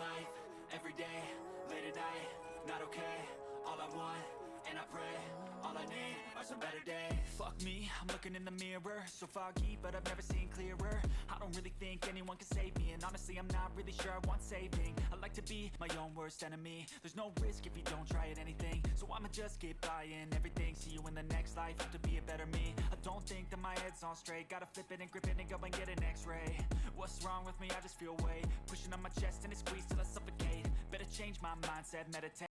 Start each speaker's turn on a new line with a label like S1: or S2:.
S1: life, every day, late at night, not okay. All I want, and I pray, all I need are some better days. Fuck me, I'm looking in the mirror, so foggy, but I've never seen clearer. I don't really think anyone can save me, and honestly I'm not really sure I want saving. I like to be my own worst enemy. There's no risk if you don't try at anything, so I'ma just keep buying everything. See you in the next life, hope to be a better me. I don't think that my head's on straight, gotta flip it and grip it and go and get an x-ray. What's wrong with me? I just feel weight pushing on my chest and it squeezes till I suffocate. Better change my mindset, meditate.